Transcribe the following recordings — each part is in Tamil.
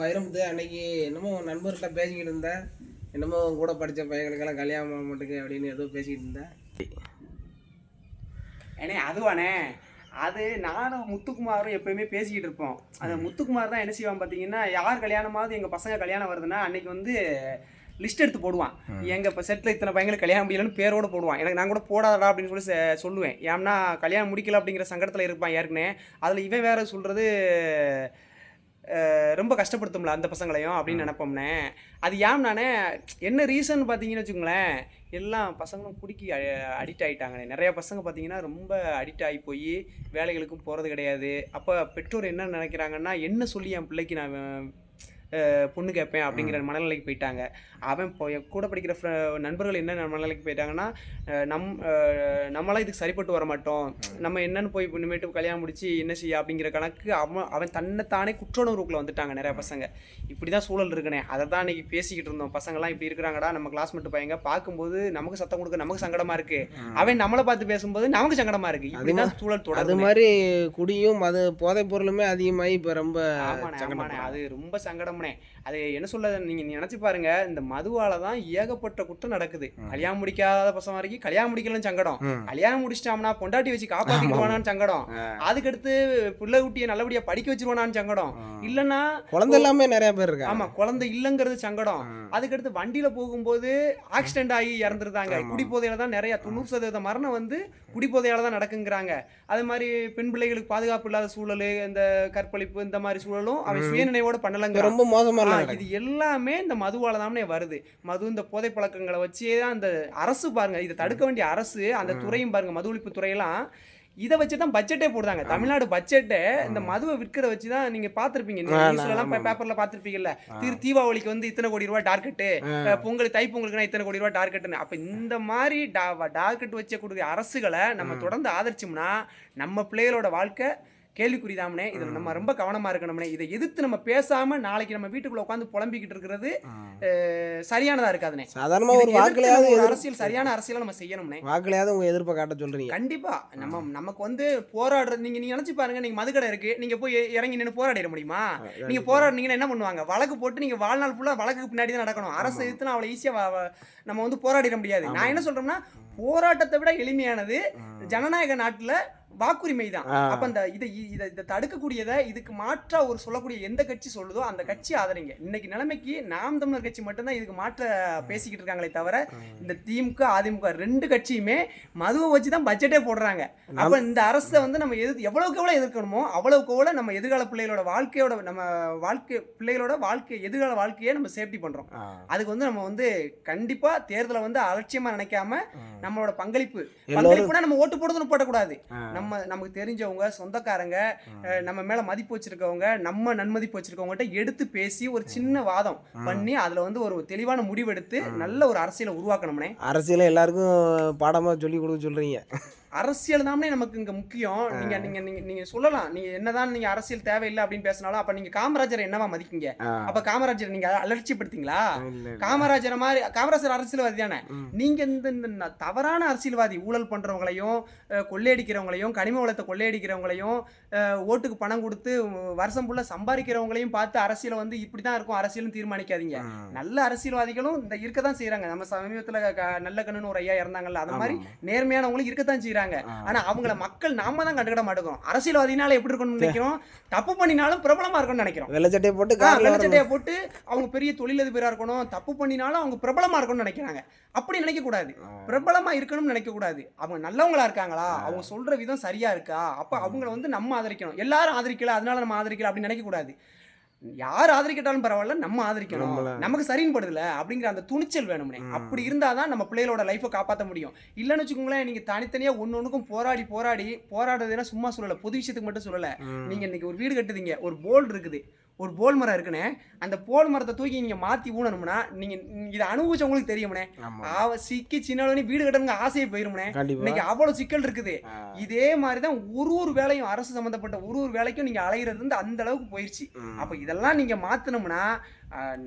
வைரமுத்து அன்னைக்கு என்னமோ நண்பர்கிட்ட பேசிக்கிட்டு இருந்தேன். என்னமோ கூட படித்த பையங்களுக்கெல்லாம் கல்யாணம் பண்ண மாட்டேங்க அப்படின்னு ஏதோ பேசிக்கிட்டு இருந்தேன். ஏன்னே அதுவானே அது நானும் முத்துக்குமாரும் எப்பயுமே பேசிக்கிட்டு இருப்போம். அந்த முத்துக்குமார் தான் என்ன செய்வான் பார்த்தீங்கன்னா, யார் கல்யாணமாவது எங்கள் பசங்க கல்யாணம் வருதுன்னா அன்னைக்கு வந்து லிஸ்ட் எடுத்து போடுவான். எங்கள் இப்போ செட்டில் இத்தனை பையங்களுக்கு கல்யாணம் முடியலன்னு பேரோடு போடுவான். எனக்கு நான் கூட போடாதடா அப்படின்னு சொல்லி சொல்லுவேன். ஏன்னா கல்யாணம் முடிக்கல அப்படிங்கிற சங்கடத்தில் இருப்பான் ஏற்கனவே. அதில் இவன் வேற சொல்கிறது ரொம்ப கஷ்டப்படுத்தும்ல அந்த பசங்களையும் அப்படின்னு நினைப்போம்னே. அது ஏன்னானே என்ன ரீசன் பார்த்தீங்கன்னு வச்சுக்கோங்களேன், எல்லாம் பசங்களும் குடிக்கி அடிக்ட் ஆகிட்டாங்க. நிறையா பசங்க பார்த்தீங்கன்னா ரொம்ப அடிக்ட் ஆகி போய் வேலைகளுக்கும் போகிறது கிடையாது. அப்போ பெற்றோர் என்ன நினைக்கிறாங்கன்னா, என்ன சொல்லி என் பிள்ளைக்கு நான் பொண்ணு கேட்பேன் அப்படிங்கிற மனநிலைக்கு போயிட்டாங்க. அவன் இப்போ கூட படிக்கிற நண்பர்கள் என்ன மனநிலைக்கு போயிட்டாங்கன்னா, நம்மளாம் இதுக்கு சரிப்பட்டு வர மாட்டோம், நம்ம என்னன்னு போய் இனிமேட்டு கல்யாணம் முடிச்சு என்ன செய்ய அப்படிங்கிற கணக்கு அவன் தன்னைத்தானே குற்றுணர்வுக்குள்ள வந்துட்டாங்க நிறையா பசங்க. இப்படி தான் சூழல் இருக்குனே. அதை தான் இன்றைக்கி பேசிக்கிட்டு இருந்தோம். பசங்கள்லாம் இப்படி இருக்கிறாங்கடா, நம்ம கிளாஸ்மேட் பையங்க பார்க்கும்போது நமக்கு சத்தம் கொடுக்க நமக்கு சங்கடமாக இருக்குது, அவன் நம்மளை பார்த்து பேசும்போது நமக்கு சங்கடமாக இருக்குது. இப்படி தான் சூழல் தொடர். அது மாதிரி குடியும் அது போதைப் பொருளுமே அதிகமாகி இப்போ ரொம்ப அது ரொம்ப சங்கடம். அது என்ன சொல்ல, நீங்க நினைச்சு பாருங்க, இந்த மதுவால தான் ஏகப்பட்ட குற்றம் நடக்குது. கல்யாணம் முடிக்காத பசங்க வரைக்கும் கல்யாணம் முடிக்கலன்னு சங்கடம், கல்யாணம் முடிச்சிட்டாம்னா பொண்டாட்டி வச்சு காப்பாத்திடுவானான்னு சங்கடம், அதுக்கடுத்து பிள்ளை குட்டியை நல்லபடியா படிக்க வச்சிருவானான்னு சங்கடம், இல்லைன்னா குழந்தை எல்லாமே நிறைய பேர் இருக்கு. ஆமா, குழந்தை இல்லைங்கிறது சங்கடம். அதுக்கடுத்து வண்டியில போகும்போது ஆக்சிடென்ட் ஆகி இறந்துருந்தாங்க. குடிப்போதையில தான் நிறைய 90% மரணம் வந்து குடிப்போதையால தான் நடக்குங்கிறாங்க. அது மாதிரி பெண் பிள்ளைகளுக்கு பாதுகாப்பு இல்லாத சூழல், இந்த கற்பழிப்பு, இந்த மாதிரி சூழலும் அவன் சுயநினைவோட பண்ணலங்க. ரொம்ப மோசமா இது எல்லாமே இந்த மதுவால தானே வருது. மது இந்த போதை பழக்கங்களை வச்சே தான் அந்த அரசு பாருங்க, இதை தடுக்க வேண்டிய அரசு, அந்த துறையும் பாருங்க, மது ஒழிப்பு துறையெல்லாம் இதை வச்சு தான் பட்ஜெட்டே போடுறாங்க. தமிழ்நாடு பட்ஜெட்டே இந்த மதுவை விற்கிற வச்சு தான். நீங்க பார்த்துருப்பீங்க, நியூஸ்லாம் பேப்பர்ல பார்த்துருப்பீங்கல்ல, தீபாவளிக்கு வந்து இத்தனை கோடி ரூபாய் டார்கெட்டு, பொங்கல் தைப்பொங்கலுக்குனா இத்தனை கோடி ரூபாய் டார்கெட்டுன்னு. அப்போ இந்த மாதிரி டார்கெட் வச்சு கொடுக்குற அரசுகளை நம்ம தொடர்ந்து ஆதரிச்சோம்னா நம்ம பிள்ளைகளோட வாழ்க்கை கேள்விக்குறிதாமனே. இதில் நம்ம ரொம்ப கவனமாக இருக்கணும்னே. இதை எதிர்த்து நம்ம பேசாமல் நாளைக்கு நம்ம வீட்டுக்குள்ளே உட்காந்து புலம்பிக்கிட்டு இருக்கிறது சரியானதாக இருக்காதுனே. சாதாரணமாக ஒரு வாக்குலையாவது அரசியல், சரியான அரசியலை நம்ம செய்யணும்னே. வாக்குலையாவது உங்கள் எதிர்ப்பை காட்ட சொல்கிறீங்க. கண்டிப்பாக நமக்கு வந்து போராடுறது, நீங்கள் நினச்சி பாருங்கள், நீங்கள் மதுக்கடை இருக்குது, நீங்கள் போய் இறங்கி நின்று போராடிட முடியுமா? நீங்கள் போராடினீங்கன்னா என்ன பண்ணுவாங்க? வழக்கு போட்டு நீங்கள் வாழ்நாள் ஃபுல்லாக வழக்குக்கு பின்னாடி தான் நடக்கணும். அரசு எதிர்த்துனா அவ்வளோ ஈஸியாக நம்ம வந்து போராடிட முடியாது. நான் என்ன சொல்கிறேன்னா, போராட்டத்தை விட எளிமையானது ஜனநாயக நாட்டில் வாக்குரிமை தான். அப்ப அந்த இதை தடுக்கக்கூடியதை, இதுக்கு மாற்றா ஒரு சொல்லக்கூடிய எந்த கட்சி சொல்லுதோ அந்த கட்சி ஆதரிங்க. இன்னைக்கு நிலைமைக்கு நாம் தமிழர் கட்சி மட்டும்தான் இதுக்கு மாற்ற பேசிக்கிட்டு இருக்காங்களே தவிர, இந்த திமுக அதிமுக ரெண்டு கட்சியுமே மதுவை வச்சு தான் பட்ஜெட்டே போடுறாங்க. அப்ப இந்த அரசை வந்து நம்ம எவ்வளவுக்கு எவ்வளவு எதிர்க்கணுமோ அவ்வளவுக்கு எவ்வளவு நம்ம எதிர்கால பிள்ளைகளோட வாழ்க்கையோட, நம்ம பிள்ளைகளோட எதிர்கால வாழ்க்கையை நம்ம சேஃப்டி பண்றோம். அதுக்கு வந்து நம்ம வந்து கண்டிப்பா தேர்தலை வந்து அலட்சியமா நினைக்காம நம்மளோட பங்களிப்புனா நம்ம ஓட்டு போடுறதுன்னு போடக்கூடாது. நமக்கு தெரிஞ்சவங்க, சொந்தக்காரங்க, நம்ம மேல மதிப்பு வச்சிருக்கவங்க, நம்ம நன்மதிப்பு வச்சிருக்கவங்ககிட்ட எடுத்து பேசி ஒரு சின்ன வாதம் பண்ணி அதுல வந்து ஒரு தெளிவான முடிவெடுத்து நல்ல ஒரு அரசியலை உருவாக்கணும்னே. அரசியலை எல்லாருக்கும் பாடமா சொல்லி கொடுக்க சொல்றீங்க. அரசியல் தானே நமக்கு இங்க முக்கியம். நீங்க சொல்லலாம், நீங்க என்னதான் நீங்க அரசியல் தேவையில்லை அப்படின்னு பேசினாலும், அப்ப நீங்க காமராஜர் என்னவா மதிக்கீங்க? அப்ப காமராஜர் நீங்க அலட்சியப்படுத்தீங்களா? காமராஜர் மாதிரி காமராஜர் அரசியல்வாதி தானே. நீங்க இந்த தவறான அரசியல்வாதி, ஊழல் பண்றவங்களையும், கொள்ளையடிக்கிறவங்களையும், கனிம வளத்தை கொள்ளையடிக்கிறவங்களையும், ஓட்டுக்கு பணம் கொடுத்து வருஷம் ஃபுல்லா சம்பாதிக்கிறவங்களையும் பார்த்து அரசியலை வந்து இப்படிதான் இருக்கும் அரசியல்னு தீர்மானிக்காதீங்க. நல்ல அரசியல்வாதிகளும் இந்த இருக்கத்தான் செய்யறாங்க. நம்ம சமீபத்துல நல்ல கண்ணுன்னு ஒரு ஐயா இருந்தாங்கல்ல, அது மாதிரி நேர்மையானவங்களும் இருக்கத்தான் செய்யறாங்க. ஆனா அவங்கள மக்கள் நாம தான் கண்டுக்கிட மாட்டோம். அரசியல்வாதினால எப்படி இருக்கணும்னு நினைக்கிறோம், தப்பு பண்ணினாலும் பிரபலமா இருக்கணும்னு நினைக்கிறோம். வெள்ளச்சட்டையை போட்டு அவங்க பெரிய தொழிலதிபரா இருக்கணும், தப்பு பண்ணினாலும் அவங்க பிரபலமா இருக்கணும்னு நினைக்கிறாங்க. அப்படி நினைக்க கூடாது. பிரபலமா இருக்கணும்னு நினைக்க கூடாது. அவங்க நல்லவங்களா இருக்காங்களா, அவங்க சொல்ற விதம் சரியா இருக்கா, அப்ப அவங்கள வந்து நம்ம ஆதரிக்கணும். எல்லாரும் ஆதரிக்கல அதனால நம்ம ஆதரிக்கல அப்படின்னு நினைக்க கூடாது. யார் ஆதரிக்கட்டாலும் பரவாயில்ல, நம்ம ஆதரிக்கணும், நமக்கு சரின்னு படுதுல அப்படிங்கிற அந்த துணிச்சல் வேணும்னே. அப்படி இருந்தாதான் நம்ம பிள்ளைகளோட லைஃபை காப்பாற்ற முடியும். இல்லைன்னு வச்சுக்கோங்களேன், நீங்க தனித்தனியா ஒன்னொன்னுக்கும் போராடுறதுன்னா சும்மா சொல்லல, பொது விஷயத்துக்கு மட்டும் சொல்லல. நீங்க இன்னைக்கு ஒரு வீடு கட்டுதீங்க, ஒரு போல் இருக்குது, ஒரு போல் மரம் இருக்குன்னு, அந்த போல் மரத்தை தூக்கி நீங்க மாத்தி ஊனணும்னா நீங்க இதை அனுபவிச்சவங்களுக்கு தெரியும்னே. சிக்கி சின்ன வீடு கட்டணுங்க ஆசையை போயிரும்னே. இன்னைக்கு அவ்வளவு சிக்கல் இருக்குது. இதே மாதிரிதான் ஒரு வேலையும், அரசு சம்பந்தப்பட்ட ஒரு வேலைக்கும் நீங்க அலைகிறது வந்து அந்த அளவுக்கு போயிருச்சு. அப்ப இதெல்லாம் நீங்க மாத்தணும்னா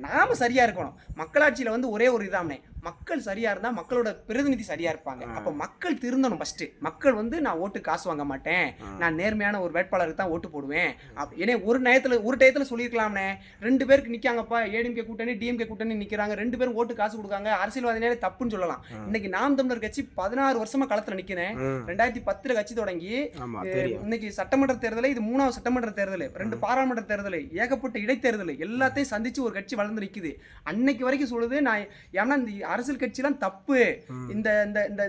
நாம சரியா இருக்கணும். மக்களாட்சியில வந்து ஒரே ஒரு இதாமனே, மக்கள் சரியா இருந்தா மக்களோட பிரதிநிதி சரியா இருப்பாங்க. அப்ப மக்கள் திருந்தணும். ஃபர்ஸ்ட் மக்கள் வந்து நான் ஓட்டு காசு வாங்க மாட்டேன், நான் நேர்மையான ஒரு வேட்பாளருக்கு தான் ஓட்டு போடுவேன். ஏன்னா ஒரு டயத்துல சொல்லியிருக்கலாம்னே, 2 பேருக்கு நிக்காங்கப்பா, ஏடிஎம்கே கூட்டணி டிஎம்கே கூட்டணி நிக்கிறாங்க, 2 பேரும் ஓட்டு காசு கொடுக்காங்க, அரசியல்வாதினாலே தப்புன்னு சொல்லலாம். இன்னைக்கு நாம் தமிழர் கட்சி 16 வருஷமா களத்துல நிக்கிறேன். 2010 கட்சி தொடங்கி இன்னைக்கு சட்டமன்ற தேர்தல், இது 3வது சட்டமன்ற தேர்தல், 2 பாராளுமன்ற தேர்தல், ஏகப்பட்ட இடைத்தேர்தல் எல்லாத்தையும் சந்திச்சு ஒரு கட்சி வளர்ந்து நிக்குது. அன்னைக்கு வரைக்கும் சொல்லுது நான் ஏன்னா இந்த அரசியல் கட்சிலாம் தப்பு, இந்த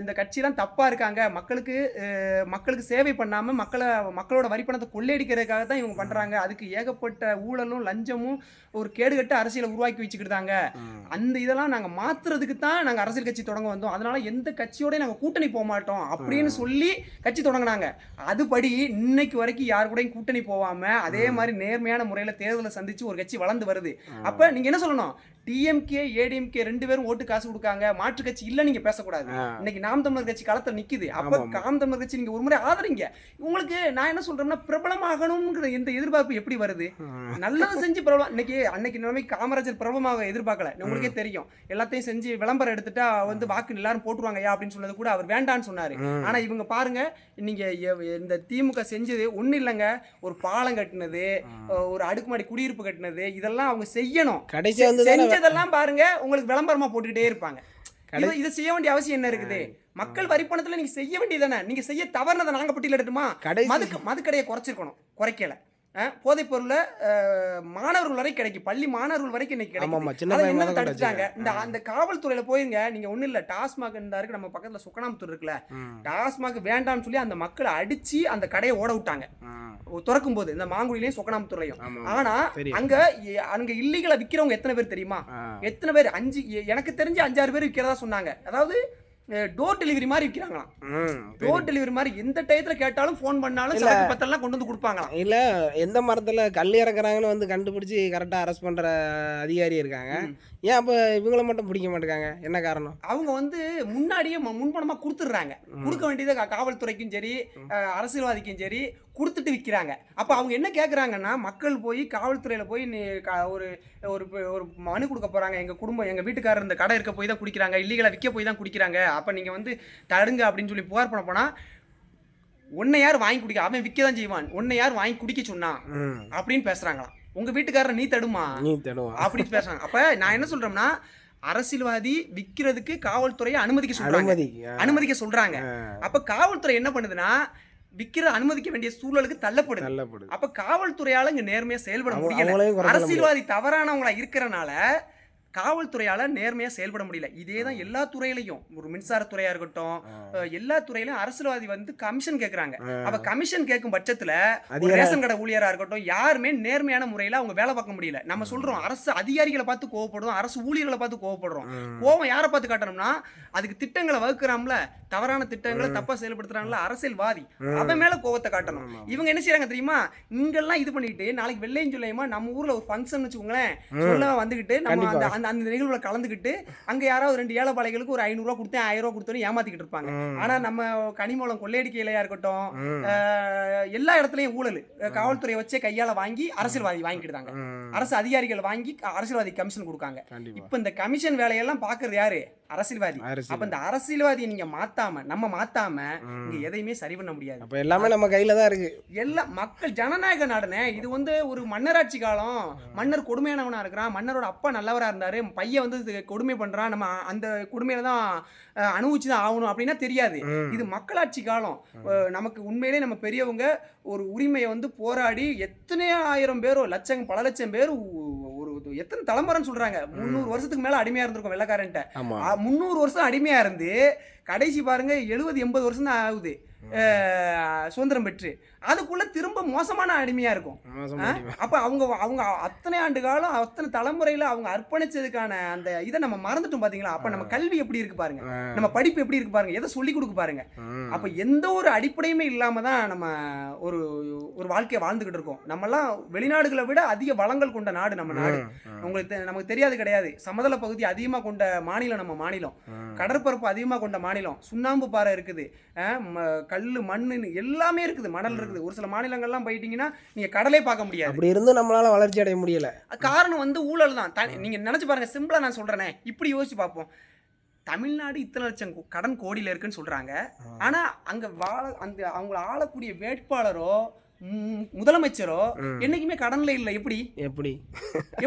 இந்த கட்சிலாம் தப்பா இருக்காங்க, மக்களுக்கு சேவை பண்ணாம மக்களோட வரி பணத்தை கொள்ளையடிக்கிறதுக்காக தான் இவங்க பண்றாங்க, அதுக்கு ஏகப்பட்ட ஊழலும் லஞ்சமும் ஒரு கேடுகட்ட அரசியலை உருவாக்கி வச்சுக்கிட்டாங்க, அந்த இதெல்லாம் நாங்க மாத்துறதுக்கு தான் நாங்க அரசியல் கட்சி தொடங்க வந்தோம், அதனால எந்த கட்சியோட நாங்க கூட்டணி போக மாட்டோம் அப்படின்னு சொல்லி கட்சி தொடங்கினாங்க. அதுபடி இன்னைக்கு வரைக்கும் யாரு கூட கூட்டணி போகாம அதே மாதிரி நேர்மையான முறையில தேர்தலை சந்திச்சு ஒரு கட்சி வளர்ந்து வருது. அப்ப நீங்க என்ன சொல்லணும், டிஎம்கே ஏடிஎம்கே 2 பேரும் ஓட்டு காசு கொடுக்காங்க, மாற்று கட்சி இல்ல நீங்க பேசக்கூடாது. இன்னைக்கு நாம் தமிழர் கட்சி களத்துல நிக்குது. அப்ப நாம் தமிழர் கட்சி நீங்க ஒரு முறை ஆதரிங்க. உங்களுக்கு நான் என்ன சொல்றேன்னா, பிரபலமாகணும்ங்கிற எந்த எதிர்பார்ப்பு எப்படி வருது? நல்லது செஞ்சு பிரபலம். அன்னைக்கு நிலைமை காமராஜர் பிரபலமாக எதிர்பார்க்கல, உங்களுக்கே தெரியும். எல்லாத்தையும் செஞ்சு விளம்பரம் எடுத்துட்டா வந்து வாக்கு எல்லாரும் போட்டுருவாங்க அப்படின்னு சொன்னது கூட அவர் வேண்டான்னு சொன்னாரு. ஆனா இவங்க பாருங்க, நீங்க இந்த திமுக செஞ்சது ஒண்ணு இல்லைங்க, ஒரு பாலம் கட்டினது, ஒரு அடுக்குமாடி குடியிருப்பு கட்டினது, இதெல்லாம் அவங்க செய்யணும். செஞ்சதெல்லாம் பாருங்க உங்களுக்கு விளம்பரமா போட்டுக்கிட்டே இருப்பாங்க. இதை செய்ய வேண்டிய அவசியம் என்ன இருக்குது? மக்கள் வரிப்பணத்துல நீங்க செய்ய வேண்டியதானே. நீங்க செய்ய தவறுனதை நாங்க பட்டியலிடட்டுமா? மதுக்கடையை குறைக்கல, போதைப் பொருளை மாணவர்கள் வரை கிடைக்கும், பள்ளி மாணவர்கள் வரைக்கும் இன்னைக்கு கிடைக்கும். தடுத்தாங்க. அந்த காவல்துறையில போயிருங்க, நீங்க ஒண்ணு இல்ல, டாஸ்மாக் இருக்கு நம்ம பக்கத்துல சுக்கனாமுத்தூர் இருக்குல்ல, டாஸ்மாக் வேண்டாம்னு சொல்லி அந்த மக்களை அடிச்சு அந்த கடையை ஓட விட்டாங்க திறக்கும் போது, இந்த மாங்குடியிலையும் சொக்கனாமுத்தூர்லையும். ஆனா அங்க இல்லீகலா விக்கிறவங்க எத்தனை பேர் தெரியுமா? எத்தனை பேர்? எனக்கு தெரிஞ்சு 5-6 பேர் விக்கிறதா சொன்னாங்க. அதாவது டோர் டெலிவரி மாதிரி விற்கிறாங்களாம். டோர் டெலிவரி மாதிரி எந்த டயத்துல கேட்டாலும் ஃபோன் பண்ணாலும் சரக்கு பத்தெல்லாம் கொண்டு வந்து கொடுப்பாங்களாம். இல்ல எந்த மரத்துல கல் இறக்குறாங்கன்னு வந்து கண்டுபிடிச்சு கரெக்டா அரெஸ்ட் பண்ற அதிகாரி இருக்காங்க. ஏன் அப்ப இவங்கள மட்டும் பிடிக்க மாட்டேங்காங்க? என்ன காரணம்? அவங்க வந்து முன்னாடியே முன்பணமா கொடுத்துடுறாங்க. கொடுக்க வேண்டியதை காவல்துறைக்கும் சரி அரசியல்வாதிக்கும் சரி கொடுத்துட்டு விற்கிறாங்க. அப்போ அவங்க என்ன கேட்குறாங்கன்னா, மக்கள் போய் காவல்துறையில் போய் ஒரு ஒரு மனு கொடுக்க போகிறாங்க, எங்கள் குடும்பம் எங்கள் வீட்டுக்காரர் இந்த கடை இருக்க போய் தான் குடிக்கிறாங்க, இல்லீகலாக விற்க போய் தான் குடிக்கிறாங்க, அப்போ நீங்கள் வந்து தடுங்க அப்படின்னு சொல்லி புகார் பண்ண போனால், உன்னை யார் வாங்கி குடிக்க, அவன் விற்க தான் செய்வான், உன்னை யார் வாங்கி குடிக்க சொன்னான் அப்படின்னு பேசுகிறாங்களாம். உங்கள் வீட்டுக்காரர் நீ தடுமா அப்படின்னு பேசுகிறாங்க. அப்போ நான் என்ன சொல்கிறேன்னா, அரசியல்வாதி விற்கிறதுக்கு காவல்துறையை அனுமதிக்க சொல்றாங்க. அப்ப காவல்துறை என்ன பண்ணுதுன்னா, விக்கிற அனுமதிக்க வேண்டிய சூழலுக்கு தள்ளப்படுது. அப்ப காவல்துறையால இங்க நேர்மையா செயல்பட முடியல. அரசியல்வாதி தவறானவங்களா இருக்கிறனால காவல்துறையால நேர்மையா செயல்பட முடியல. இதேதான் எல்லா துறையிலையும், ஒரு மின்சாரத்துறையா இருக்கட்டும், எல்லா துறையிலும் அரசியல்வாதி வந்து கமிஷன் கேட்கறாங்க. அப்ப கமிஷன் கேட்கும் பட்சத்துல ரேஷன் கடை ஊழியரா இருக்கட்டும், யாருமே நேர்மையான முறையில அவங்க வேலை பார்க்க முடியல. நம்ம சொல்றோம் அரசு அதிகாரிகளை பார்த்து கோவப்படுறோம், அரசு ஊழியர்களை பார்த்து கோவப்படுறோம். கோவம் யாரை பார்த்து காட்டணும்னா, அதுக்கு திட்டங்களை வகுக்கிறாம்ல, தவறான திட்டங்களை தப்பா செயல்படுத்துறாங்கல்ல அரசியல்வாதி, அவன் மேல கோவத்தை காட்டணும். இவங்க என்ன செய்யறாங்க தெரியுமா? இங்கெல்லாம் இது பண்ணிட்டு நாளைக்கு வெள்ளையும் சொல்லியுமா நம்ம ஊர்ல ஒரு ஃபங்க்ஷன் வச்சுக்கோங்களேன், சொல்ல வந்துகிட்டு நம்ம அந்த நிகழ்வுல கலந்துக்கிட்டு அங்க யாராவது 2 ஏழைப்பாளைகளுக்கு ஒரு 500 ரூபா கொடுத்தேன் 1000 ரூபா கொடுத்தோன்னு ஏமாத்திக்கிட்டு இருப்பாங்க. ஆனா நம்ம கனிமூலம் கொள்ளையடிக்கையிலையா இருக்கட்டும், எல்லா இடத்துலயும் ஊழல், காவல்துறையை வச்சே கையால வாங்கி அரசியல்வாதி வாங்கிக்கிட்டாங்க, அரசு அதிகாரிகள் வாங்கி அரசியல்வாதி கமிஷன் கொடுக்காங்க. இப்ப இந்த கமிஷன் வேலையெல்லாம் பாக்குறது யாரு? அரசியல்வாதி. அப்ப இந்த அரசியல்வாதியை நீங்க நம்ம மாத்தாம இங்க எதையுமே சரி பண்ண முடியாது. அப்ப எல்லாமே நம்ம கையில தான் இருக்கு. எல்லாம் மக்கள் ஜனநாயக நாடுனே. இது வந்து ஒரு மன்னராட்சி காலம். மன்னர் கொடுமையானவனா இருக்கிறான், மன்னரோட அப்பா நல்லவரா இருந்தாரு, பையன் வந்து கொடுமை பண்றான், நம்ம அந்த கொடுமையில தான் அனுபவிச்சுதான் ஆகணும் அப்படின்னா தெரியாது. இது மக்களாட்சி காலம். நமக்கு உண்மையிலே நம்ம பெரியவங்க ஒரு உரிமையை வந்து போராடி எத்தனை ஆயிரம் பேரோ பல லட்சம் பேர் ஒரு எத்தனை தலைமுறைன்னு சொல்றாங்க, 300 வருஷத்துக்கு மேல அடிமையா இருந்திருக்கும் வெள்ளக்காரன்ட்ட. 300 வருஷம் அடிமையா இருந்து கடைசி பாருங்க 70-80 வருஷம் தான் ஆகுது சுதந்திரம் பெற்று. அதுக்குள்ள திரும்ப மோசமான அடிமையா இருக்கும். அப்ப அவங்க அத்தனை ஆண்டு காலம் அத்தனை தலைமுறையில அவங்க அர்ப்பணிச்சதுக்கான அந்த இதை நம்ம மறந்துட்டோம் பாத்தீங்களா? அப்ப நம்ம கல்வி எப்படி இருக்கு பாருங்க, நம்ம படிப்பு எப்படி இருக்கு பாருங்க, எதை சொல்லி கொடுக்க பாருங்க. அப்ப எந்த ஒரு அடிப்படையுமே இல்லாம தான் நம்ம ஒரு வாழ்க்கையை வாழ்ந்துகிட்டு இருக்கோம். நம்ம எல்லாம் வெளிநாடுகளை விட அதிக வளங்கள் கொண்ட நாடு நம்ம நாடு. நமக்கு தெரியாது கிடையாது. சமதள பகுதி அதிகமா கொண்ட மாநிலம் நம்ம மாநிலம், கடற்பரப்பு அதிகமா கொண்ட மாநிலம், சுண்ணாம்பு பாறை இருக்குது, கல்லு மண்ணு எல்லாமே இருக்குது, மணல் இருக்குது. ஒரு சில மாநிலங்கள்லாம் போயிட்டீங்கன்னா நீங்க கடலே பார்க்க முடியாது. அப்படி இருந்து நம்மளால வளர்ச்சி அடைய முடியல. காரணம் வந்து ஊழல் தான். நீங்க நினைச்சு பாருங்க, சிம்பிளா நான் சொல்றேனே, இப்படி யோசிச்சு பார்ப்போம். தமிழ்நாடு இத்தனை லட்சம் கடன் கோடியில இருக்குன்னு சொல்றாங்க. ஆனா அங்க அந்த அவங்கள ஆளக்கூடிய வேட்பாளரோ முதலமைச்சரோ என்னைக்குமே கடன்ல இல்ல. எப்படி எப்படி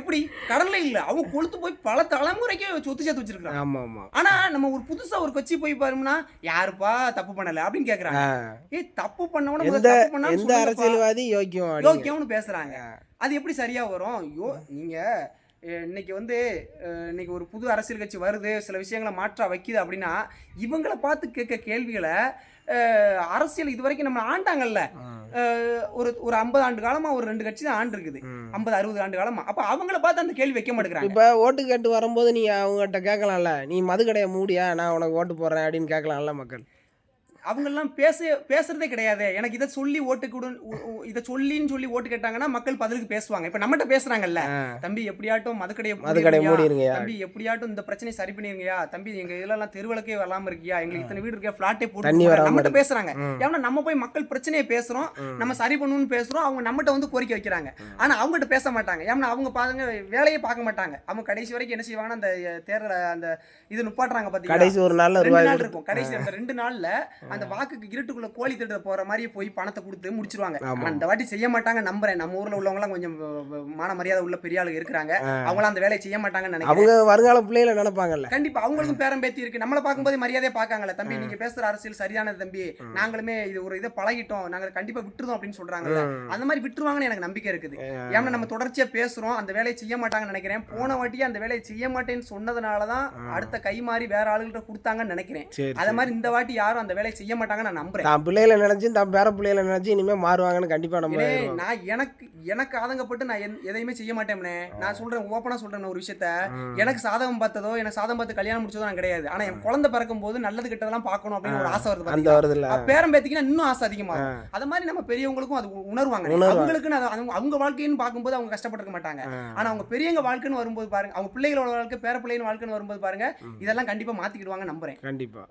எப்படி கடன்ல இல்ல? அவங்க கொளுத்து போய் பல தலைமுறைக்கு சொத்து சேர்த்து வச்சிருக்காங்க. ஆமா ஆமா. ஆனா நம்ம ஒரு புதுசா ஒரு கட்சி போய் பாருன்னா யாருப்பா தப்பு பண்ணல அப்படின்னு கேக்குறாங்க. தப்பு பண்ணவன தப்பு பண்ணா எந்த அரசியல்வாதி யோக்கியம்னு பேசுறாங்க. அது எப்படி சரியா வரும்? நீங்க இன்னைக்கு இன்னைக்கு ஒரு புது அரசியல் கட்சி வருது, சில விஷயங்களை மாற்ற வைக்குது அப்படின்னா இவங்களை பார்த்து கேட்க கேள்விகளை அரசியல் இது வரைக்கும் நம்ம ஆண்டாங்கல்ல, ஒரு 50 ஆண்டு காலமா ஒரு 2 கட்சி தான் ஆண்டு இருக்குது, 50-60 ஆண்டு காலமா. அப்ப அவங்கள பார்த்து அந்த கேள்வி வைக்க மாட்டேங்கிறாங்க. இப்ப ஓட்டு கேட்டு வரும்போது நீ அவங்ககிட்ட கேட்கலாம்ல, நீ மதுக்கடையை மூடியா நான் உனக்கு ஓட்டு போடுறேன் அப்படின்னு கேட்கலாம்ல மக்கள். அவங்கெல்லாம் பேசுறதே கிடையாது. எனக்கு இதை சொல்லி இதை சொல்லின்னு சொல்லி ஓட்டு கேட்டாங்கன்னா மக்கள் பதிலுக்கு பேசுவாங்க. இப்ப நம்மகிட்ட பேசுறாங்கல்ல, தம்பி எப்படியாட்டும் மதுக்கடையை மூடிருங்கயா, தம்பி எப்படியாட்டும் இந்த பிரச்சனை சரி பண்ணிருங்கயா, தம்பி எங்க இதெல்லாம் தெருவிளக்கே வரலாம இருக்கியா, எங்களுக்கு இத்தனை வீடு இருக்கா, பிளாட்டே போட்டு நம்மகிட்ட பேசுறாங்க. ஏன்னா நம்ம போய் மக்கள் பிரச்சனையை பேசுறோம், நம்ம சரி பண்ணணும்னு பேசுறோம், அவங்க நம்மகிட்ட கோரிக்கை வைக்கிறாங்க. ஆனா அவங்ககிட்ட பேச மாட்டாங்க. ஏன்னா அவங்க பாருங்க வேலையை பார்க்க மாட்டாங்க. அவங்க கடைசி வரைக்கும் என்ன செய்வாங்கன்னா அந்த தேர்தல அந்த இது நுப்பாட்டுறாங்க பாத்தீங்கன்னா, கடைசி ஒரு நாள் இருக்கும். கடைசி அந்த 2 நாள்ல அந்த வாக்குக்கு இருட்டுக்குள்ள கோழி திட்ட போற மாதிரி போய் பணத்தை கொடுத்து முடிச்சிருவாங்க. அந்த வாட்டி செய்ய மாட்டாங்க நம்புறேன். நம்ம ஊர்ல உள்ளவங்க எல்லாம் கொஞ்சம் மான மரியாதை உள்ள பெரிய ஆளுங்க இருக்கிறாங்க, அவங்களாம் அந்த வேலையை செய்ய மாட்டாங்கன்னு நினைக்கிறேன். அவங்க வருங்கால பிள்ளைகளை நினைப்பாங்கல்ல. கண்டிப்பா அவங்களுக்கும் பேரம் பேத்தி இருக்கு. நம்மளை பார்க்கும்போது மரியாதையை பார்க்காங்கல்ல, தம்பி நீங்க பேசுற அரசியல் சரியானது தம்பி, நாங்களுமே இது ஒரு இதை பழகிட்டோம், நாங்க கண்டிப்பா விட்டுருதோம் அப்படின்னு சொல்றாங்கல்ல. அந்த மாதிரி விட்டுருவாங்கன்னு எனக்கு நம்பிக்கை இருக்குது. ஏன்னா நம்ம தொடர்ச்சியா பேசுறோம், அந்த வேலையை செய்ய மாட்டாங்கன்னு நினைக்கிறேன். போன வாட்டி அந்த வேலையை செய்ய மாட்டேன்னு சொன்னதுனாலதான் அடுத்த கை மாறி வேற ஆளுகிட்ட கொடுத்தாங்கன்னு நினைக்கிறேன். அதே மாதிரி இந்த வாட்டி யாரும் அந்த வேலையை செய்ய மாட்டாங்கன்னு நான் நம்புறேன். தான் பிள்ளைகளை நினைச்சு தான் பேர பிள்ளைகளை நினைச்சு இனிமே மாறுவாங்கன்னு கண்டிப்பா நம்புறேன். நான் எனக்கு ஆதங்கப்பட்டு நான் எதையுமே செய்ய மாட்டேன். நான் சொல்றேன், ஓப்பனா சொல்றேன் ஒரு விஷயத்த. எனக்கு சாதகம் பார்த்ததோ, எனக்கு சாதகம் பார்த்து கல்யாணம் முடிச்சதோ நான் கிடையாது. ஆனா என் குழந்தை பிறக்கும் போது நல்லது கிட்டதெல்லாம் பார்க்கணும் அப்படின்னு ஒரு ஆசை வருது. பேரம் பேத்திக்கினா இன்னும் ஆசை அதிகமாகும். அது மாதிரி நம்ம பெரியவங்களுக்கும் அது உணர்வாங்க. அவங்களுக்கு அவங்க வாழ்க்கைன்னு பார்க்கும்போது அவங்க கஷ்டப்பட்டிருக்க மாட்டாங்க. ஆனா அவங்க பெரியவங்க வாழ்க்கைன்னு வரும்போது பாருங்க, அவங்க பிள்ளைகளோட வாழ்க்கை, பேர பிள்ளைங்க வாழ்க்கைன்னு வரும்போது பாருங்க, இதெல்லாம் கண்டிப்பா மாத்திக்கிடுவாங்க நம்புறேன். கண்டிப்பா.